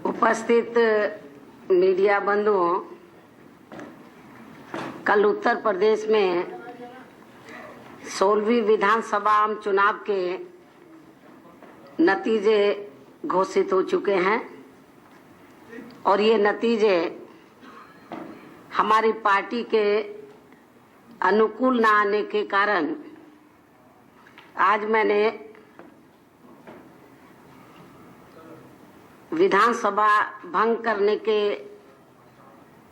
उपस्थित मीडिया बंधुओं, कल उत्तर प्रदेश में 16वीं विधानसभा आम चुनाव के नतीजे घोषित हो चुके हैं और ये नतीजे हमारी पार्टी के अनुकूल न आने के कारण आज मैंने विधानसभा भंग करने के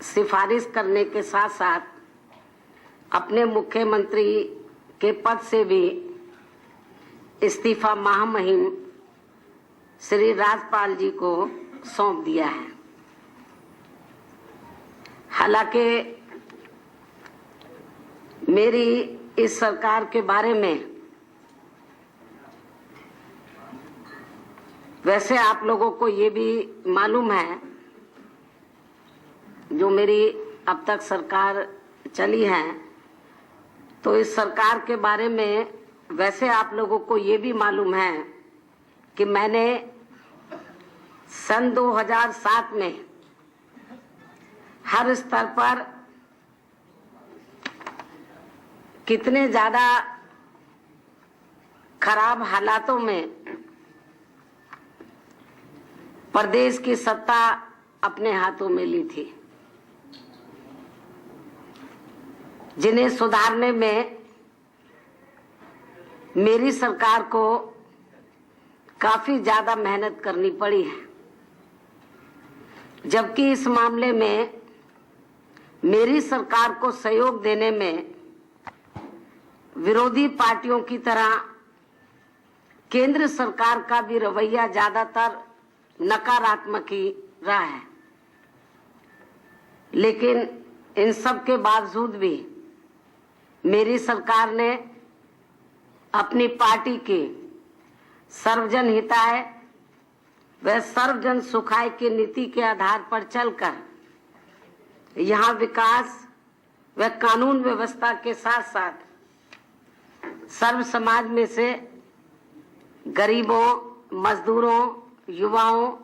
सिफारिश करने के साथ साथ अपने मुख्यमंत्री के पद से भी इस्तीफा महामहिम श्री राजपाल जी को सौंप दिया है। हालांकि मेरी इस सरकार के बारे में वैसे आप लोगों को ये भी मालूम है, जो मेरी अब तक सरकार चली है, तो इस सरकार के बारे में वैसे आप लोगों को ये भी मालूम है कि मैंने सन 2007 में हर स्तर पर कितने ज्यादा खराब हालातों में प्रदेश की सत्ता अपने हाथों में ली थी, जिन्हें सुधारने में मेरी सरकार को काफी ज्यादा मेहनत करनी पड़ी है। जबकि इस मामले में मेरी सरकार को सहयोग देने में विरोधी पार्टियों की तरह केंद्र सरकार का भी रवैया ज्यादातर नकारात्मक ही रहा है। लेकिन इन सब के बावजूद भी मेरी सरकार ने अपनी पार्टी की सर्वजन हिताय व सर्वजन सुखाय की नीति के आधार पर चलकर यहाँ विकास व कानून व्यवस्था के साथ साथ सर्व समाज में से गरीबों, मजदूरों, युवाओं,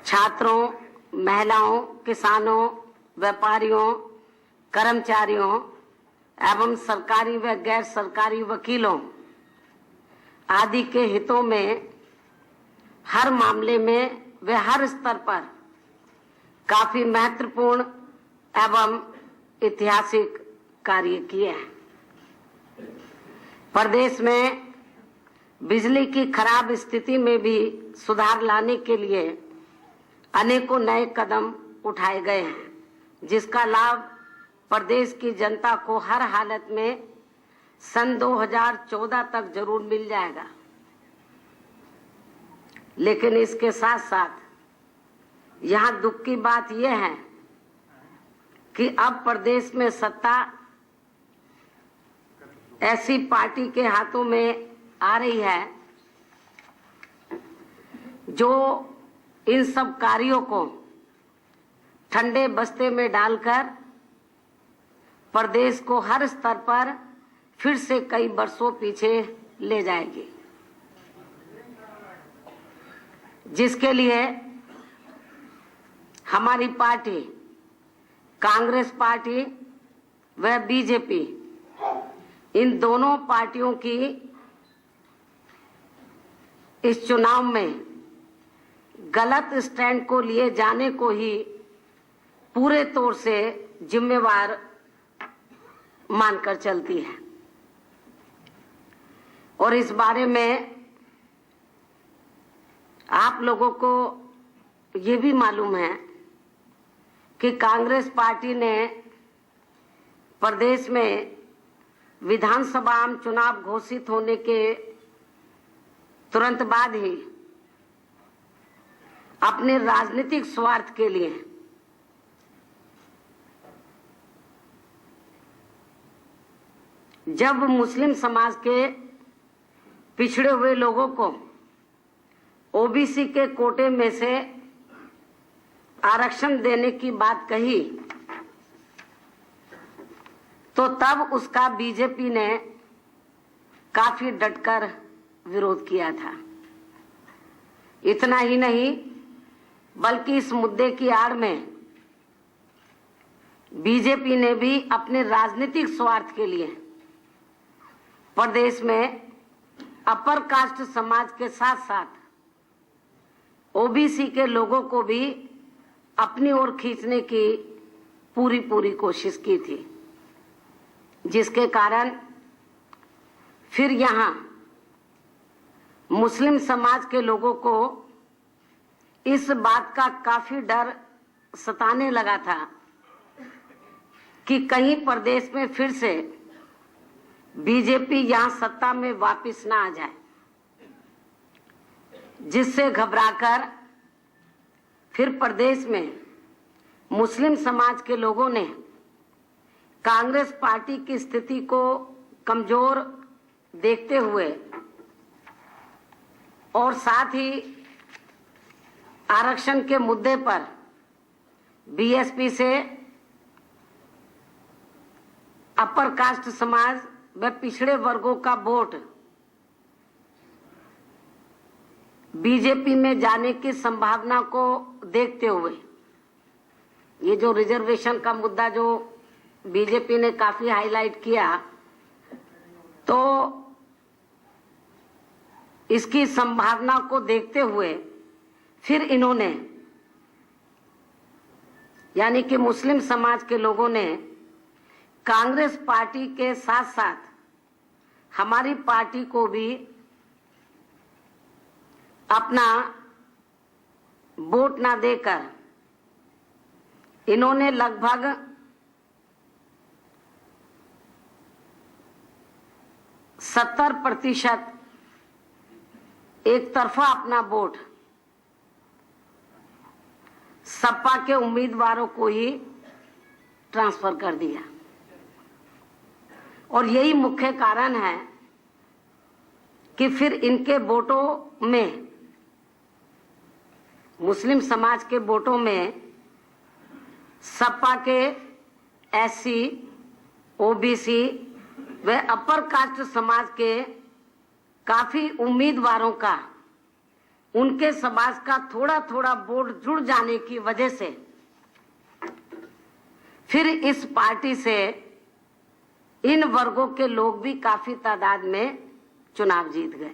छात्रों, महिलाओं, किसानों, व्यापारियों, कर्मचारियों एवं सरकारी व गैर सरकारी वकीलों आदि के हितों में हर मामले में वे हर स्तर पर काफी महत्वपूर्ण एवं ऐतिहासिक कार्य किए हैं। प्रदेश में बिजली की खराब स्थिति में भी सुधार लाने के लिए अनेकों नए कदम उठाए गए हैं, जिसका लाभ प्रदेश की जनता को हर हालत में सन 2014 तक जरूर मिल जाएगा। लेकिन इसके साथ साथ यहाँ दुख की बात यह है कि अब प्रदेश में सत्ता ऐसी पार्टी के हाथों में आ रही है जो इन सब कार्यों को ठंडे बस्ते में डालकर प्रदेश को हर स्तर पर फिर से कई वर्षों पीछे ले जाएगी, जिसके लिए हमारी पार्टी, कांग्रेस पार्टी व बीजेपी, इन दोनों पार्टियों की इस चुनाव में गलत स्टैंड को लिए जाने को ही पूरे तौर से जिम्मेवार मानकर चलती है। और इस बारे में आप लोगों को ये भी मालूम है कि कांग्रेस पार्टी ने प्रदेश में विधानसभा आम चुनाव घोषित होने के तुरंत बाद ही अपने राजनीतिक स्वार्थ के लिए जब मुस्लिम समाज के पिछड़े हुए लोगों को ओबीसी के कोटे में से आरक्षण देने की बात कही, तो तब उसका बीजेपी ने काफी डटकर विरोध किया था। इतना ही नहीं बल्कि इस मुद्दे की आड़ में बीजेपी ने भी अपने राजनीतिक स्वार्थ के लिए प्रदेश में अपर कास्ट समाज के साथ साथ ओबीसी के लोगों को भी अपनी ओर खींचने की पूरी कोशिश की थी, जिसके कारण फिर यहाँ मुस्लिम समाज के लोगों को इस बात का काफी डर सताने लगा था कि कहीं प्रदेश में फिर से बीजेपी यहां सत्ता में वापस ना आ जाए, जिससे घबराकर फिर प्रदेश में मुस्लिम समाज के लोगों ने कांग्रेस पार्टी की स्थिति को कमजोर देखते हुए और साथ ही आरक्षण के मुद्दे पर बीएसपी से अपर कास्ट समाज व पिछड़े वर्गों का वोट बीजेपी में जाने की संभावना को देखते हुए ये जो रिजर्वेशन का मुद्दा जो बीजेपी ने काफी हाईलाइट किया, तो इसकी संभावना को देखते हुए फिर इन्होंने यानी कि मुस्लिम समाज के लोगों ने कांग्रेस पार्टी के साथ साथ हमारी पार्टी को भी अपना वोट ना देकर इन्होंने लगभग 70% एक तरफा अपना वोट सपा के उम्मीदवारों को ही ट्रांसफर कर दिया। और यही मुख्य कारण है कि फिर इनके वोटों में, मुस्लिम समाज के वोटों में सपा के एससी, ओबीसी व अपर कास्ट समाज के काफी उम्मीदवारों का, उनके समाज का थोड़ा थोड़ा वोट जुड़ जाने की वजह से फिर इस पार्टी से इन वर्गों के लोग भी काफी तादाद में चुनाव जीत गए।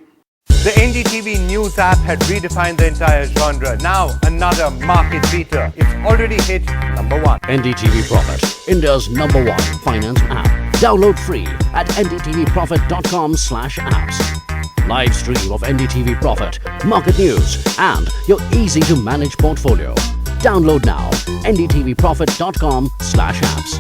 The NDTV News app had redefined the entire genre. Now another market beater. It's already hit #1. NDTV Profit, India's #1 finance app. Download free at ndtvprofit.com/apps. Live stream of NDTV Profit, market news and your easy to manage portfolio. Download now ndtvprofit.com/apps.